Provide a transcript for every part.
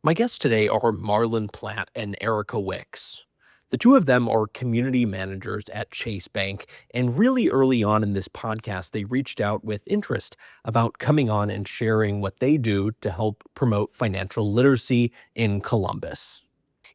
My guests today are Marlon Platt and Erica Wicks. The two of them are community managers at Chase Bank, and really early on in this podcast, they reached out with interest about coming on and sharing what they do to help promote financial literacy in Columbus.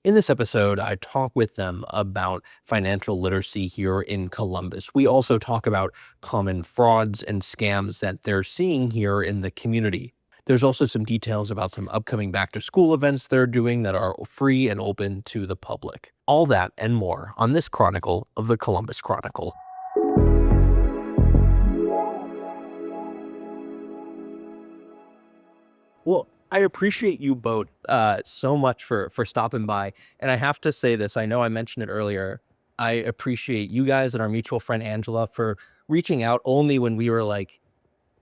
In this episode, I talk with them about financial literacy here in Columbus. We also talk about common frauds and scams that they're seeing here in the community. There's also some details about some upcoming back to school events they're doing that are free and open to the public. All that and more on this chronicle of the Columbus Chronicle. Well, I appreciate you both so much for stopping by. And I have to say this, I know I mentioned it earlier. I appreciate you guys and our mutual friend Angela for reaching out only when we were like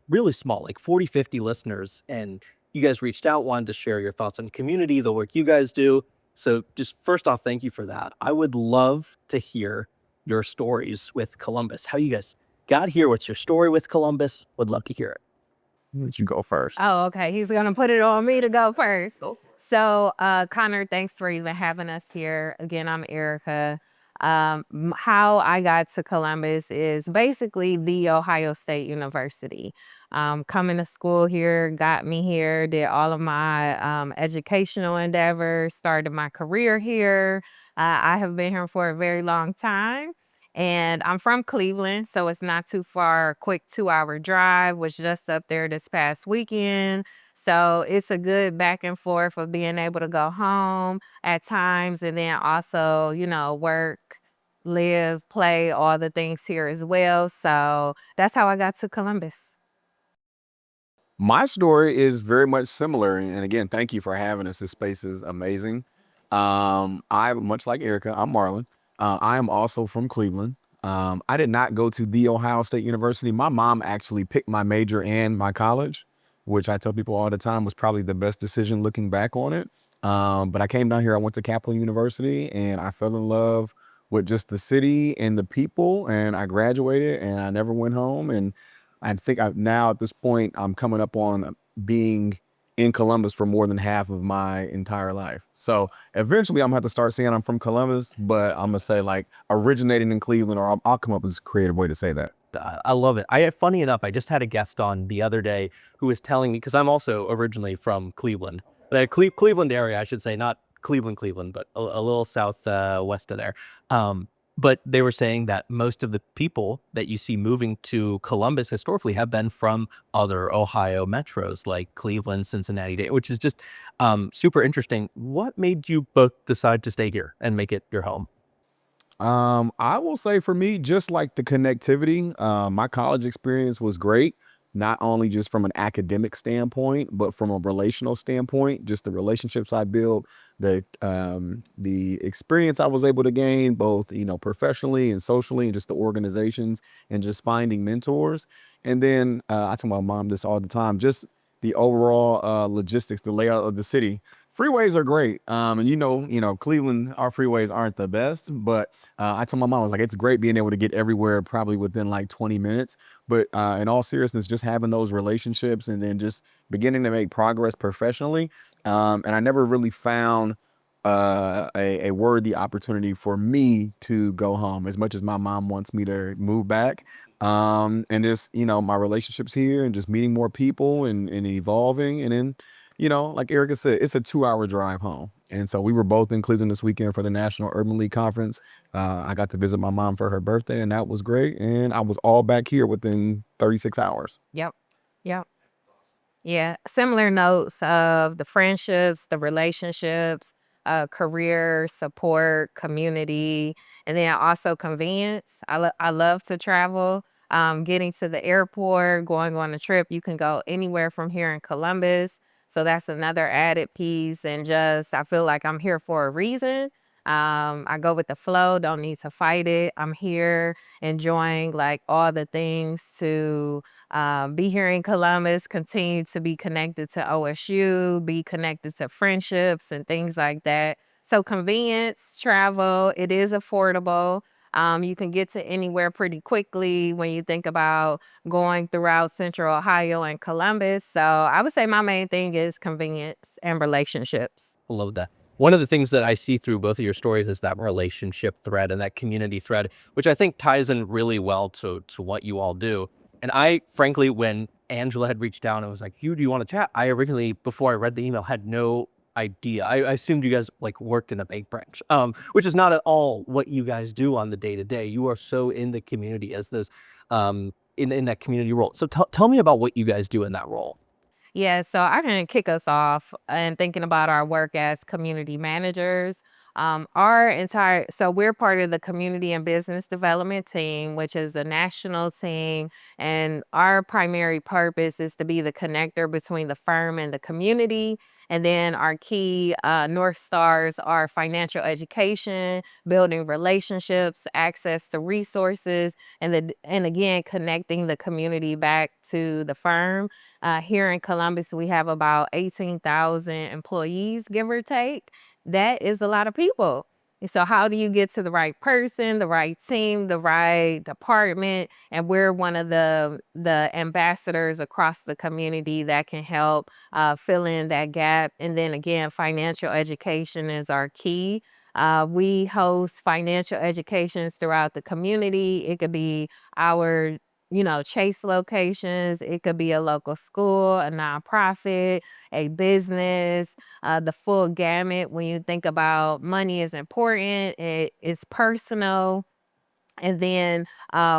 really small, like 40, 50 listeners. And you guys reached out, wanted to share your thoughts on community, the work you guys do. So just first off, thank you for that. I would love to hear your stories with Columbus, how you guys got here. What's your story with Columbus? Would love to hear it. Let you go first. Oh, okay. He's gonna put it on me to go first. So, Connor, thanks for even having us here. Again, I'm Erica. How I got to Columbus is basically the Ohio State University. Coming to school here got me here. Did all of my educational endeavors. Started my career here. I have been here for a very long time. And I'm from Cleveland, so it's not too far. A quick 2-hour drive. Was just up there this past weekend. So it's a good back and forth of being able to go home at times and then also, work, live, play, all the things here as well. So that's how I got to Columbus. My story is very much similar, and again, thank you for having us. This space is amazing. I much like Erica. I'm Marlon. I am also from Cleveland. I did not go to the Ohio State University. My mom actually picked my major and my college, which I tell people all the time was probably the best decision looking back on it. But I came down here. I went to Capital University, and I fell in love with just the city and the people. And I graduated, and I never went home. And I think now at this point, I'm coming up on being in Columbus for more than half of my entire life. So eventually I'm gonna have to start saying I'm from Columbus, but I'm gonna say like originating in Cleveland, or I'll come up with a creative way to say that. I love it. Funny enough, I just had a guest on the other day who was telling me, because I'm also originally from Cleveland, the Cleveland area, I should say, not Cleveland, Cleveland, but a little south west of there. But they were saying that most of the people that you see moving to Columbus historically have been from other Ohio metros like Cleveland, Cincinnati, which is just super interesting. What made you both decide to stay here and make it your home? I will say for me, just like the connectivity, my college experience was great, not only just from an academic standpoint, but from a relational standpoint, just the relationships I built, the experience I was able to gain, both, professionally and socially, and just the organizations and just finding mentors. And then I tell my mom this all the time, just the overall logistics, the layout of the city. Freeways are great. And Cleveland, our freeways aren't the best, but I told my mom, I was like, it's great being able to get everywhere probably within like 20 minutes. But in all seriousness, just having those relationships and then just beginning to make progress professionally. And I never really found a worthy opportunity for me to go home as much as my mom wants me to move back. And just, my relationships here and just meeting more people and evolving. And then, like Erica said, it's a 2-hour drive home. And so we were both in Cleveland this weekend for the National Urban League Conference. I got to visit my mom for her birthday, and that was great. And I was all back here within 36 hours. Yep. Yep. Yeah. Similar notes of the friendships, the relationships, career, support, community, and then also convenience. I love to travel. Getting to the airport, going on a trip, you can go anywhere from here in Columbus. So that's another added piece. And just, I feel like I'm here for a reason. I go with the flow, don't need to fight it. I'm here enjoying like all the things to be here in Columbus, continue to be connected to OSU, be connected to friendships and things like that. So convenience, travel, it is affordable. You can get to anywhere pretty quickly when you think about going throughout Central Ohio and Columbus. So I would say my main thing is convenience and relationships. I love that. One of the things that I see through both of your stories is that relationship thread and that community thread, which I think ties in really well to what you all do. And I, frankly, when Angela had reached out and was like, "You, do you want to chat?" I originally, before I read the email, had no idea. I assumed you guys like worked in a bank branch, which is not at all what you guys do on the day to day. You are so in the community as those, in that community role. So tell me about what you guys do in that role. Yeah, so I can kick us off and thinking about our work as community managers. So we're part of the community and business development team, which is a national team, and our primary purpose is to be the connector between the firm and the community. And then our key North Stars are financial education, building relationships, access to resources, and again connecting the community back to the firm. Here in Columbus, we have about 18,000 employees, give or take. That is a lot of people. And so how do you get to the right person, the right team, the right department? And we're one of the ambassadors across the community that can help fill in that gap. And then again, financial education is our key. We host financial educations throughout the community. It could be our Chase locations. It could be a local school, a nonprofit, a business, the full gamut. When you think about money is important, it is personal. And then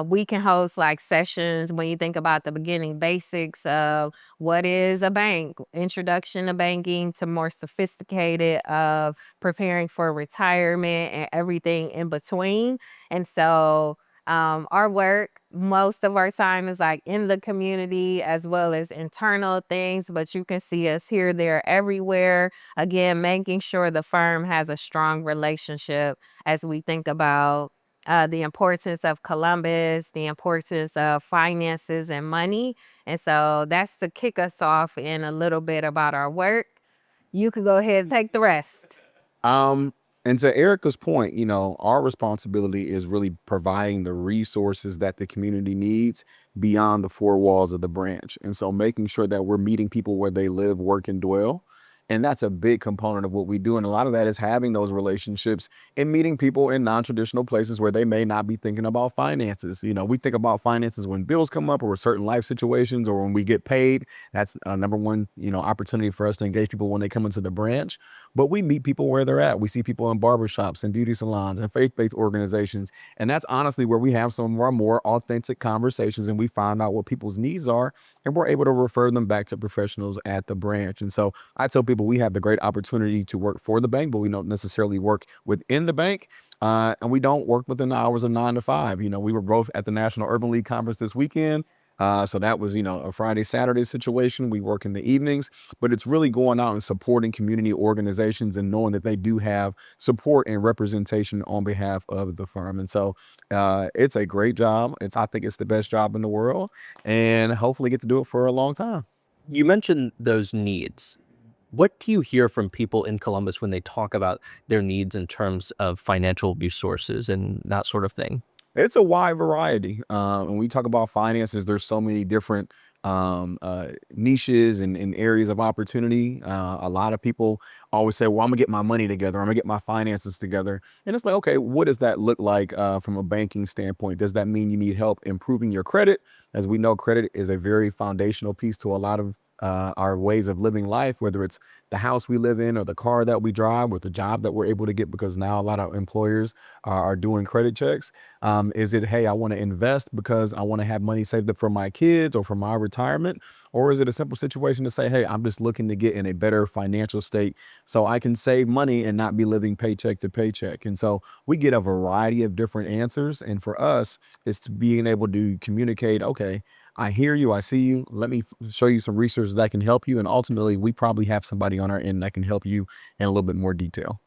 we can host like sessions when you think about the beginning basics of what is a bank, introduction to banking to more sophisticated of preparing for retirement and everything in between. And so our work, most of our time is like in the community as well as internal things, but you can see us here, there, everywhere. Again, making sure the firm has a strong relationship as we think about the importance of Columbus, the importance of finances and money. And so that's to kick us off in a little bit about our work. You could go ahead and take the rest. Um, and to Erica's point, our responsibility is really providing the resources that the community needs beyond the four walls of the branch. And so making sure that we're meeting people where they live, work, and dwell. And that's a big component of what we do. And a lot of that is having those relationships and meeting people in non-traditional places where they may not be thinking about finances. We think about finances when bills come up or certain life situations or when we get paid. That's number one, opportunity for us to engage people when they come into the branch. But we meet people where they're at. We see people in barbershops and beauty salons and faith-based organizations. And that's honestly where we have some of our more authentic conversations and we find out what people's needs are and we're able to refer them back to professionals at the branch. And so I tell people we have the great opportunity to work for the bank, but we don't necessarily work within the bank. And we don't work within the hours of 9 to 5. We were both at the National Urban League Conference this weekend. So that was, a Friday, Saturday situation. We work in the evenings, but it's really going out and supporting community organizations and knowing that they do have support and representation on behalf of the firm. And so it's a great job. I think it's the best job in the world and hopefully get to do it for a long time. You mentioned those needs. What do you hear from people in Columbus when they talk about their needs in terms of financial resources and that sort of thing? It's a wide variety. When we talk about finances, there's so many different niches and areas of opportunity. A lot of people always say, well, I'm gonna get my money together. I'm gonna get my finances together. And it's like, okay, what does that look like from a banking standpoint? Does that mean you need help improving your credit? As we know, credit is a very foundational piece to a lot of our ways of living life, whether it's the house we live in or the car that we drive or the job that we're able to get because now a lot of employers are doing credit checks. Is it, hey, I want to invest because I want to have money saved up for my kids or for my retirement? Or is it a simple situation to say, hey, I'm just looking to get in a better financial state so I can save money and not be living paycheck to paycheck? And so we get a variety of different answers. And for us, it's to being able to communicate, okay, I hear you, I see you. Let me show you some resources that can help you. And ultimately, we probably have somebody on our end that can help you in a little bit more detail.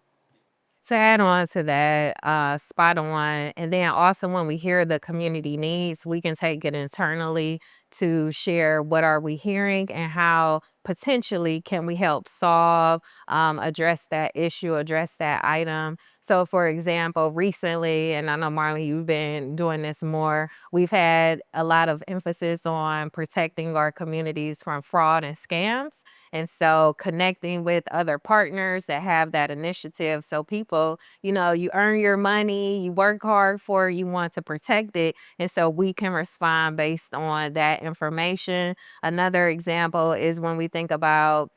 To add on to that, spot on. And then also when we hear the community needs, we can take it internally to share what are we hearing and how potentially can we help solve, address that issue, address that item. So, for example, recently, and I know Marlon, you've been doing this more, we've had a lot of emphasis on protecting our communities from fraud and scams. And so connecting with other partners that have that initiative. So people, you earn your money, you work hard for it, you want to protect it. And so we can respond based on that information. Another example is when we think about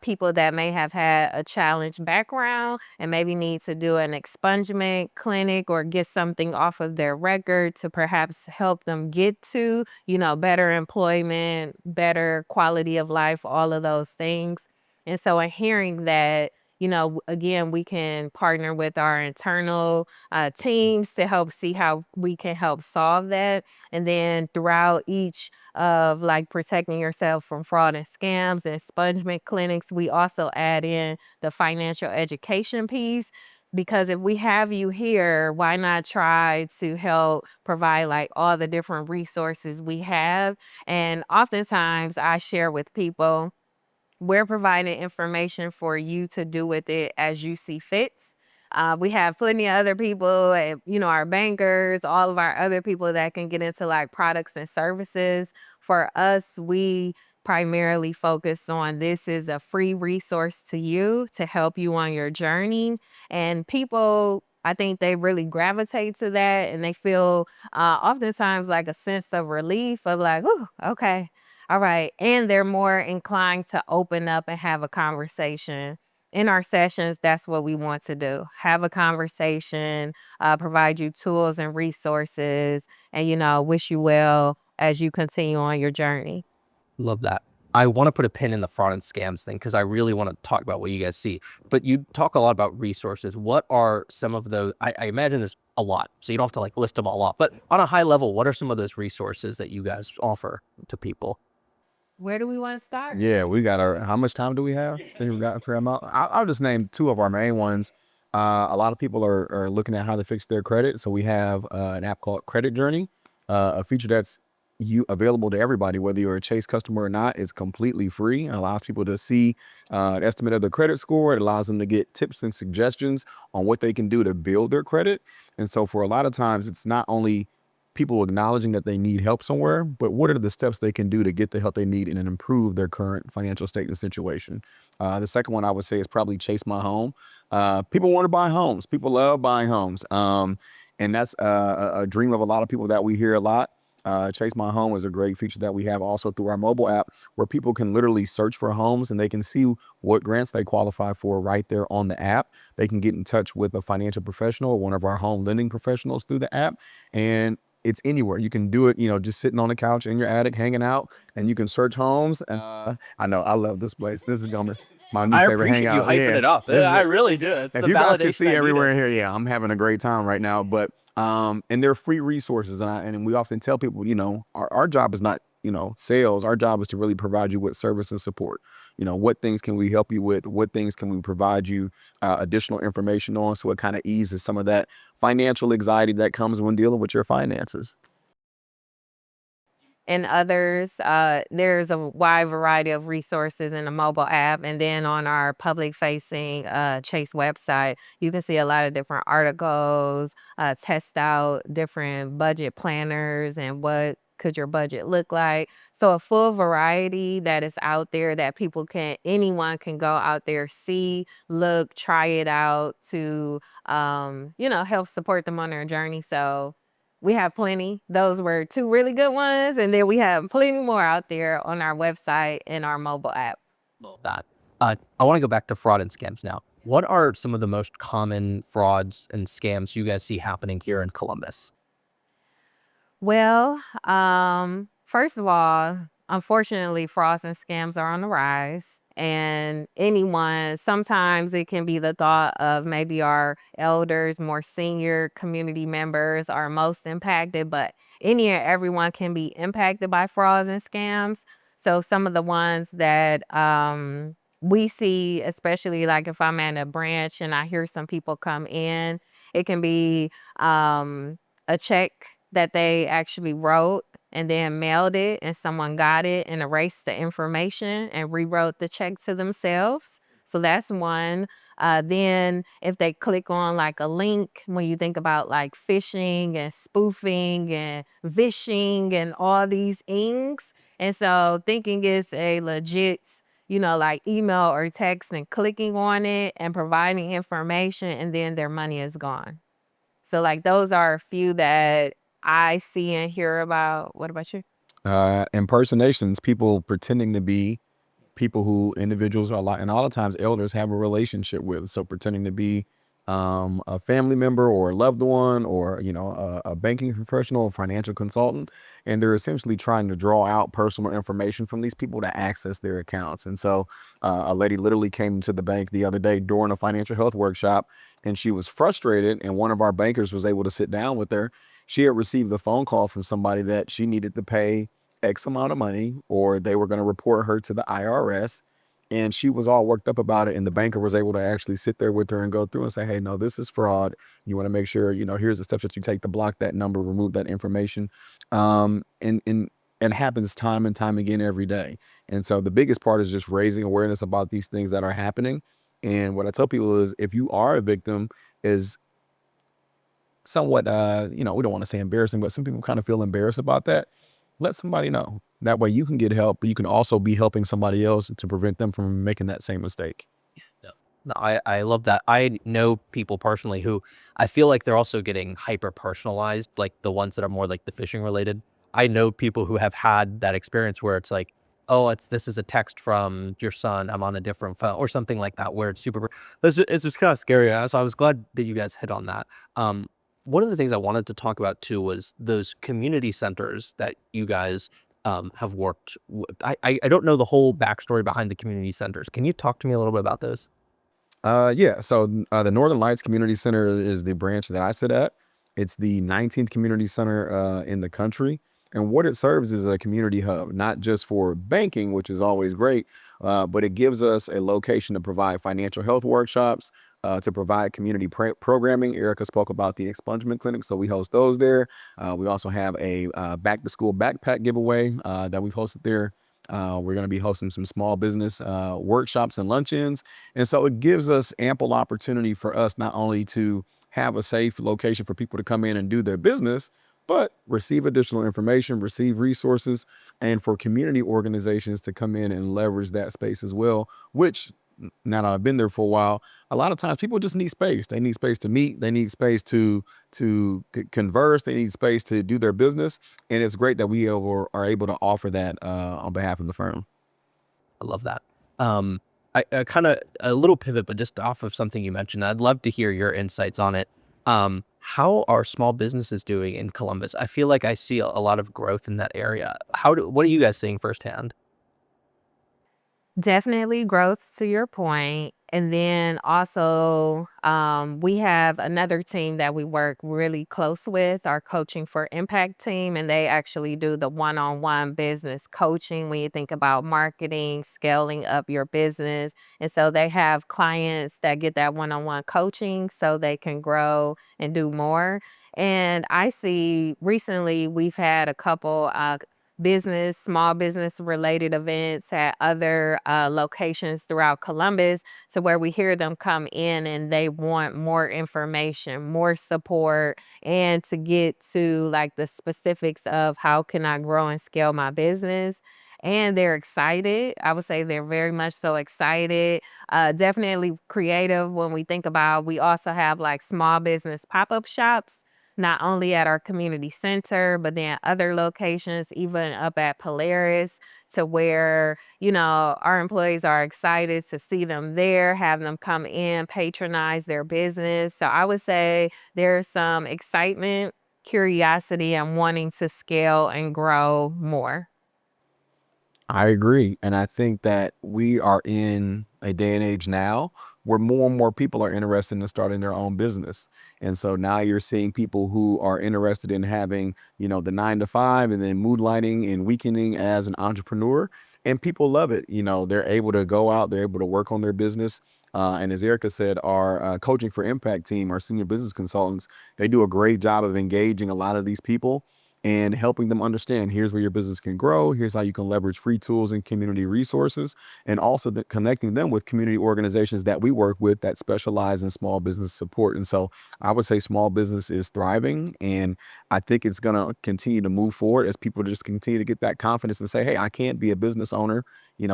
people that may have had a challenged background and maybe need to do an expungement clinic or get something off of their record to perhaps help them get to, better employment, better quality of life, all of those things. And so in hearing that, again, we can partner with our internal teams to help see how we can help solve that. And then throughout each of like protecting yourself from fraud and scams and expungement clinics, we also add in the financial education piece. Because if we have you here, why not try to help provide like all the different resources we have? And oftentimes I share with people, we're providing information for you to do with it as you see fits. We have plenty of other people, our bankers, all of our other people that can get into like products and services. For us, we primarily focus on this is a free resource to you to help you on your journey. And people, I think they really gravitate to that and they feel oftentimes like a sense of relief of like, oh, okay. All right. And they're more inclined to open up and have a conversation. In our sessions, that's what we want to do. Have a conversation, provide you tools and resources, and, wish you well as you continue on your journey. Love that. I want to put a pin in the fraud and scams thing because I really want to talk about what you guys see. But you talk a lot about resources. What are some of those? I imagine there's a lot, so you don't have to like list them all off. But on a high level, what are some of those resources that you guys offer to people? Where do we want to start? Yeah, we got our. How much time do we have? I think we got a fair amount. I'll just name two of our main ones. A lot of people are looking at how to fix their credit, so we have an app called Credit Journey, a feature that's available to everybody, whether you're a Chase customer or not. It's completely free. It allows people to see an estimate of their credit score. It allows them to get tips and suggestions on what they can do to build their credit. And so for a lot of times, it's not only people acknowledging that they need help somewhere, but what are the steps they can do to get the help they need and improve their current financial state and situation. The second one I would say is probably Chase My Home. People want to buy homes. People love buying homes. And that's a dream of a lot of people that we hear a lot. Chase My Home is a great feature that we have also through our mobile app where people can literally search for homes and they can see what grants they qualify for right there on the app. They can get in touch with a financial professional or one of our home lending professionals through the app. And it's anywhere. You can do it, just sitting on the couch in your attic, hanging out, and you can search homes. I know, I love this place. This is gonna be my new I favorite appreciate you hangout. hyping Yeah, it up. this is I it. really do. It's If the you guys can validation see I everywhere in needed. here, yeah, I'm having a great time right now. But and they're free resources, and we often tell people, our job is not, sales. Our job is to really provide you with service and support. What things can we help you with? What things can we provide you additional information on, so it kind of eases some of that financial anxiety that comes when dealing with your finances. And others, there's a wide variety of resources in the mobile app. And then on our public facing Chase website, you can see a lot of different articles, test out different budget planners and what could your budget look like. So a full variety that is out there that anyone can go out there, see, look, try it out to, help support them on their journey. So we have plenty. Those were two really good ones. And then we have plenty more out there on our website and our mobile app. Love that. I want to go back to fraud and scams now. What are some of the most common frauds and scams you guys see happening here in Columbus? Well, first of all, unfortunately, frauds and scams are on the rise. And sometimes it can be the thought of maybe our elders, more senior community members are most impacted, but any and everyone can be impacted by frauds and scams. So some of the ones that we see, especially like if I'm at a branch and I hear some people come in, it can be a check that they actually wrote and then mailed it and someone got it and erased the information and rewrote the check to themselves. So that's one. Then if they click on like a link, when you think about like phishing and spoofing and vishing and all these things. And so thinking it's a legit, like email or text and clicking on it and providing information and then their money is gone. So like those are a few that I see and hear about. What about you? Impersonations, people pretending to be people who individuals are like, and a lot of times elders have a relationship with. So pretending to be a family member or a loved one, or a banking professional, or financial consultant, and they're essentially trying to draw out personal information from these people to access their accounts. And so a lady literally came to the bank the other day during a financial health workshop, and she was frustrated. And one of our bankers was able to sit down with her. She had received a phone call from somebody that she needed to pay X amount of money, or they were going to report her to the IRS. And she was all worked up about it. And the banker was able to actually sit there with her and go through and say, hey, no, this is fraud. You want to make sure, here's the steps that you take to block that number, remove that information. And it happens time and time again every day. And so the biggest part is just raising awareness about these things that are happening. And what I tell people is, if you are a victim, is somewhat, we don't want to say embarrassing, but some people kind of feel embarrassed about that. Let somebody know. That way you can get help, but you can also be helping somebody else to prevent them from making that same mistake. Yeah. No, I love that. I know people personally who I feel like they're also getting hyper personalized, like the ones that are more like the phishing related. I know people who have had that experience where it's like, oh, this is a text from your son. I'm on a different phone or something like that, where it's super. It's just kind of scary. So I was glad that you guys hit on that. One of the things I wanted to talk about too was those community centers that you guys have worked with. I don't know the whole backstory behind the community centers. Can you talk to me a little bit about those? Yeah. So the Northern Lights Community Center is the branch that I sit at. It's the 19th community center in the country. And what it serves is a community hub, not just for banking, which is always great, but it gives us a location to provide financial health workshops, to provide community programming. Erica spoke about the expungement clinic, so we host those there. We also have a back to school backpack giveaway that we've hosted there. We're going to be hosting some small business workshops and luncheons. And so it gives us ample opportunity for us not only to have a safe location for people to come in and do their business, but receive additional information, receive resources, and for community organizations to come in and leverage that space as well, which, now that I've been there for a while, a lot of times people just need space. They need space to meet. They need space to converse. They need space to do their business. And it's great that we are able to offer that on behalf of the firm. I love that. I kind of a little pivot, but just off of something you mentioned, I'd love to hear your insights on it. How are small businesses doing in Columbus? I feel like I see a lot of growth in that area. What are you guys seeing firsthand? Definitely growth to your point. And then also, we have another team that we work really close with, our Coaching for Impact team, and they actually do the one-on-one business coaching when you think about marketing, scaling up your business. And so they have clients that get that one-on-one coaching so they can grow and do more. And I see recently we've had a couple small business related events at other locations throughout Columbus, to where we hear them come in and they want more information, more support, and to get to like the specifics of how can I grow and scale my business. And they're excited. I would say they're very much so excited. Definitely creative when we think about, we also have like small business pop-up shops, not only at our community center, but then other locations, even up at Polaris, to where, our employees are excited to see them there, have them come in, patronize their business. So I would say there's some excitement, curiosity, and wanting to scale and grow more. I agree. And I think that we are in a day and age now where more and more people are interested in starting their own business. And so now you're seeing people who are interested in having, the 9 to 5 and then moonlighting and weekending as an entrepreneur. And people love it. They're able to go out, they're able to work on their business. And as Erica said, our Coaching for Impact team, our senior business consultants, they do a great job of engaging a lot of these people. and helping them understand here's where your business can grow, here's how you can leverage free tools and community resources, and also connecting them with community organizations that we work with that specialize in small business support. And so I would say small business is thriving, and I think it's going to continue to move forward as people just continue to get that confidence and say, hey, I can't be a business owner,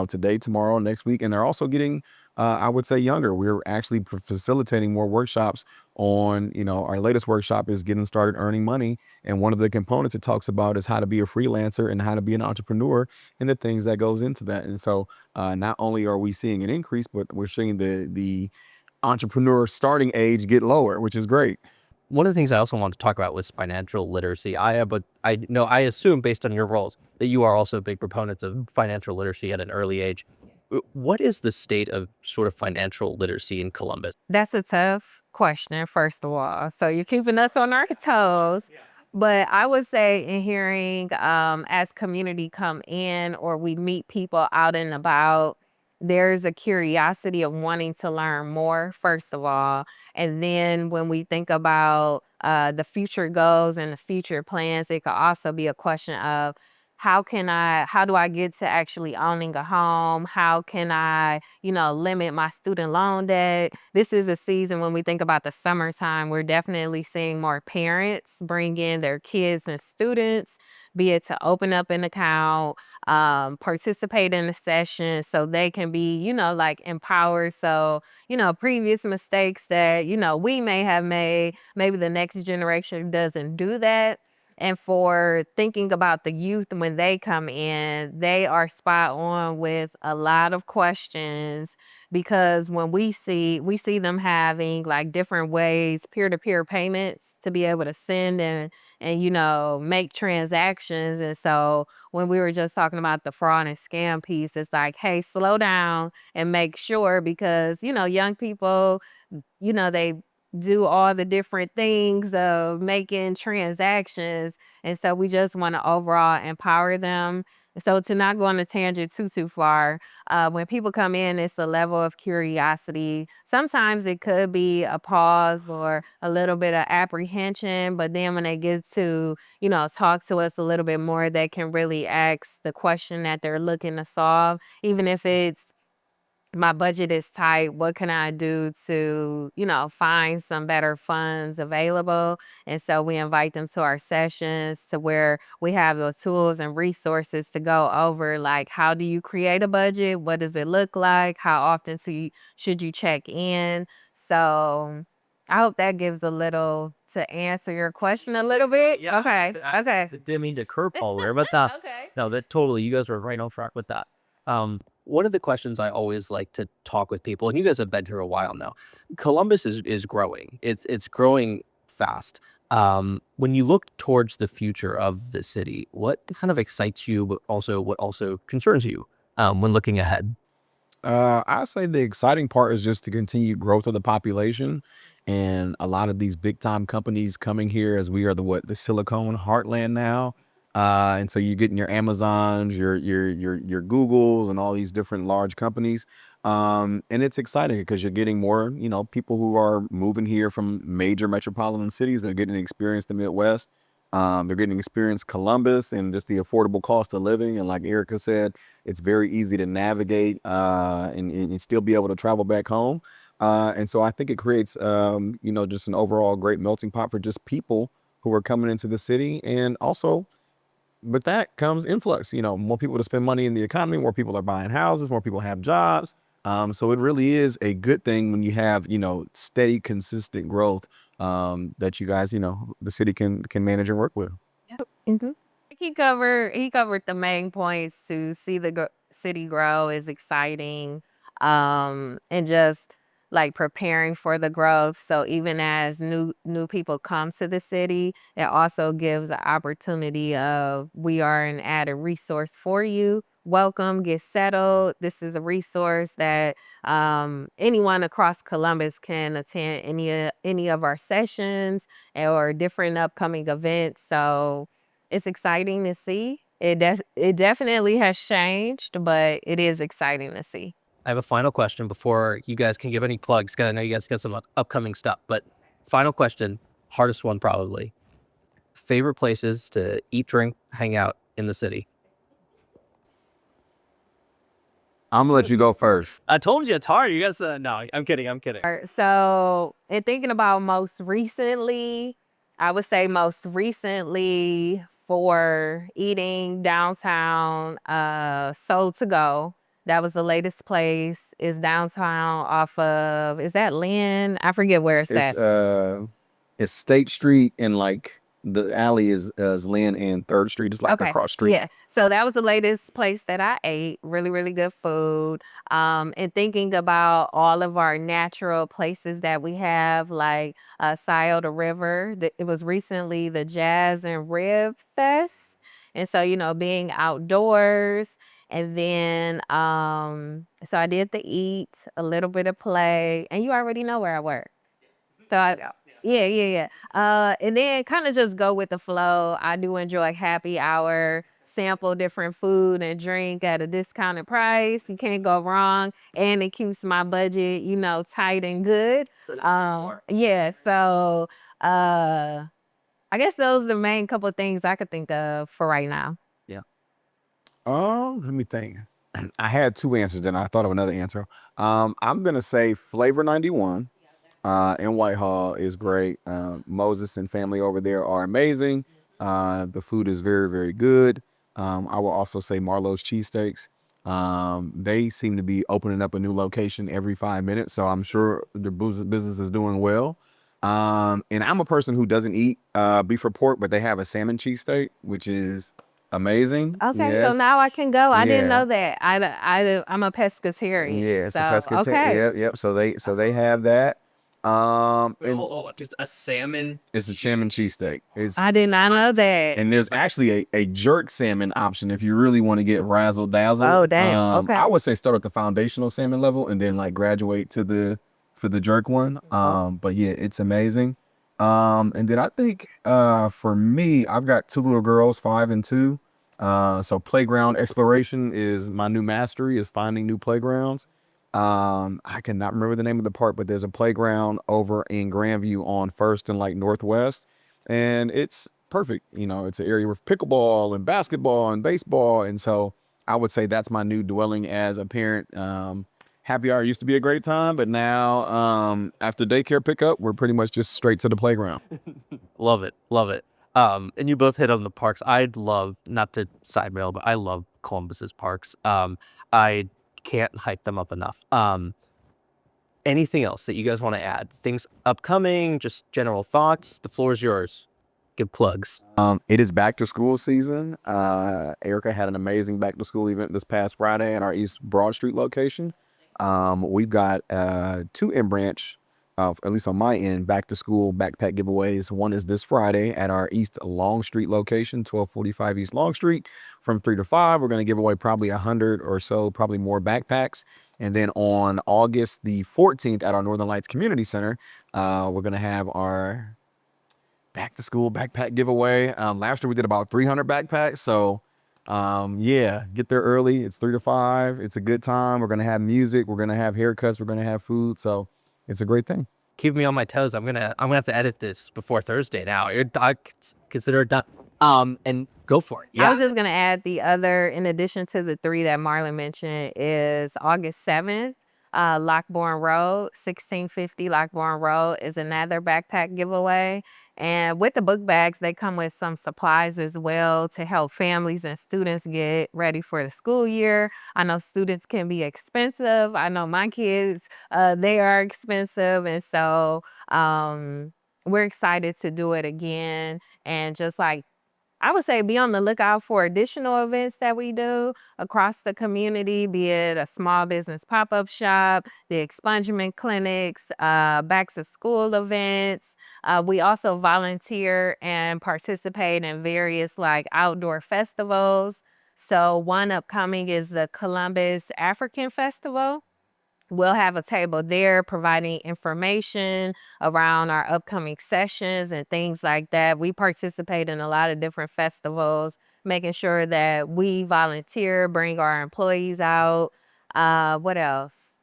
today, tomorrow, next week. And they're also getting, I would say, younger. We're actually facilitating more workshops on, our latest workshop is getting started earning money. And one of the components it talks about is how to be a freelancer and how to be an entrepreneur and the things that goes into that. And so not only are we seeing an increase, but we're seeing the entrepreneur starting age get lower, which is great. One of the things I also wanted to talk about was financial literacy. I assume based on your roles that you are also big proponents of financial literacy at an early age. What is the state of sort of financial literacy in Columbus? That's a tough question, first of all. So you're keeping us on our toes. But I would say in hearing as community come in or we meet people out and about, there's a curiosity of wanting to learn more, first of all. And then when we think about the future goals and the future plans, it could also be a question of how do I get to actually owning a home? How can I, limit my student loan debt? This is a season when we think about the summertime, we're definitely seeing more parents bring in their kids and students, be it to open up an account, participate in the session so they can be, like empowered. So, previous mistakes that, we may have made, maybe the next generation doesn't do that. And for thinking about the youth when they come in, they are spot on with a lot of questions because when we see them having like different ways, peer-to-peer payments to be able to send and make transactions. And so when we were just talking about the fraud and scam piece, it's like, hey, slow down and make sure because young people, they do all the different things of making transactions. And so we just want to overall empower them. So to not go on a tangent too far, when people come in, it's a level of curiosity. Sometimes it could be a pause or a little bit of apprehension, but then when they get to, talk to us a little bit more, they can really ask the question that they're looking to solve, even if it's my budget is tight. What can I do to, find some better funds available? And so we invite them to our sessions to where we have the tools and resources to go over like, how do you create a budget? What does it look like? How often should you check in? So I hope that gives a little to answer your question a little bit. Yeah, Okay. Okay. didn't mean to curveball there, but Okay. no, that totally, you guys were right on track with that. One of the questions I always like to talk with people, and you guys have been here a while now, Columbus is growing. It's growing fast. When you look towards the future of the city, what kind of excites you, but also what also concerns you when looking ahead? I say the exciting part is just the continued growth of the population and a lot of these big time companies coming here as we are the Silicon heartland now. And so you're getting your Amazons, your Googles and all these different large companies. And it's exciting because you're getting more, people who are moving here from major metropolitan cities. They're getting to experience the Midwest. They're getting to experience Columbus and just the affordable cost of living. And like Erica said, it's very easy to navigate and still be able to travel back home. And so I think it creates, just an overall great melting pot for just people who are coming into the city. And also with that comes influx, more people to spend money in the economy, more people are buying houses, more people have jobs. So it really is a good thing when you have, steady, consistent growth that you guys, the city can manage and work with. Mhm. He covered the main points. To see the city grow is exciting, and just like preparing for the growth. So even as new people come to the city, it also gives an opportunity of we are an added resource for you. Welcome, get settled. This is a resource that anyone across Columbus can attend any of our sessions or different upcoming events. So it's exciting to see. It definitely has changed, but it is exciting to see. I have a final question before you guys can give any plugs, 'cause I know you guys got some upcoming stuff, but final question, hardest one probably. Favorite places to eat, drink, hang out in the city? I'm gonna let you go first. I told you it's hard. You guys, no, I'm kidding. I'm kidding. So, in thinking about most recently, I would say most recently for eating downtown, Soul to Go. That was the latest place. Is downtown off of, is that Lynn? I forget where it's at. It's State Street and like the alley is Lynn and Third Street. It's like Okay. across street. Yeah. So that was the latest place that I ate. Really, really good food. And thinking about all of our natural places that we have, like Scioto River. It was recently the Jazz and Rib Fest. And so, being outdoors. And then so I did the eat, a little bit of play, and you already know where I work. So yeah. And then kind of just go with the flow. I do enjoy happy hour, sample different food and drink at a discounted price. You can't go wrong, and it keeps my budget, tight and good. Yeah. So I guess those are the main couple of things I could think of for right now. Let me think. I had two answers, then I thought of another answer. I'm gonna say Flavor 91 in Whitehall is great. Moses and family over there are amazing. The food is very, very good. I will also say Marlowe's cheesesteaks. They seem to be opening up a new location every 5 minutes, so I'm sure the business is doing well. And I'm a person who doesn't eat beef or pork, but they have a salmon cheesesteak, which is amazing. Okay, Yes. so now I can go. I didn't Yeah. know that. I'm a pescatarian. Yeah, it's a So, pescatarian. okay. Yep. So they have that. And Just a salmon. it's a salmon cheesesteak. It's I did not know that. and there's actually a jerk salmon option if you really want to get razzle dazzle. Oh, damn. Okay. I would say start at the foundational salmon level and then like graduate to the jerk one. But yeah, it's amazing. And then I think for me, I've got two little girls, 5 and 2. So playground exploration is my new mastery, is finding new playgrounds. I cannot remember the name of the park, but there's a playground over in Grandview on First and like Northwest, and it's perfect. It's an area with pickleball and basketball and baseball, and so I would say that's my new dwelling as a parent. Happy hour used to be a great time, but now after daycare pickup, we're pretty much just straight to the playground. Love it. Love it. And you both hit on the parks. I'd love, not to side rail, but I love Columbus's parks. I can't hype them up enough. Anything else that you guys want to add? Things upcoming, just general thoughts. The floor is yours. Good plugs. It is back to school season. Erica had an amazing back to school event this past Friday at our East Broad Street location. We've got 2 in branch, at least on my end, back to school backpack giveaways. One is this Friday at our East Long Street location, 1245 East Long Street, from 3 to 5. We're going to give away probably 100 or so, probably more backpacks. And then on August the 14th at our Northern Lights Community Center, we're going to have our back to school backpack giveaway. Last year we did about 300 backpacks. So yeah, get there early. It's 3 to 5. It's a good time. We're going to have music. We're going to have haircuts. We're going to have food. So it's a great thing. Keep me on my toes. I'm gonna have to edit this before Thursday now. Consider it done. And go for it. I Yeah. was just gonna add the other, in addition to the 3 that Marlon mentioned, is August 7th. Lockbourne Road, 1650 Lockbourne Road is another backpack giveaway. And with the book bags, they come with some supplies as well to help families and students get ready for the school year. I know students can be expensive. I know my kids, they are expensive. And so we're excited to do it again. And just like I would say, be on the lookout for additional events that we do across the community, be it a small business pop-up shop, the expungement clinics, back to school events. We also volunteer and participate in various like outdoor festivals. So one upcoming is the Columbus African Festival. We'll have a table there providing information around our upcoming sessions and things like that. We participate in a lot of different festivals, making sure that we volunteer, bring our employees out. What else?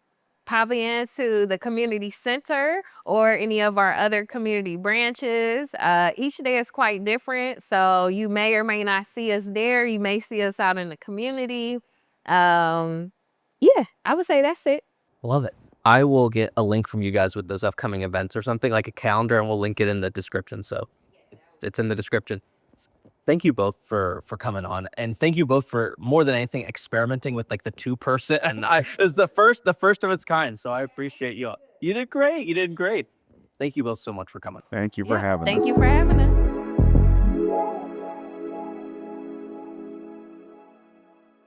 pop in to the community center or any of our other community branches. Each day is quite different, so you may or may not see us there. You may see us out in the community. Yeah, I would say that's it. Love it. I will get a link from you guys with those upcoming events or something, like a calendar, and we'll link it in the description. So it's in the description. Thank you both for coming on, and thank you both for, more than anything, experimenting with like the 2-person. And it was the first of its kind. So I appreciate you all. You did great. You did great. Thank you both so much for coming. Thank you for having us. Thank you for having us.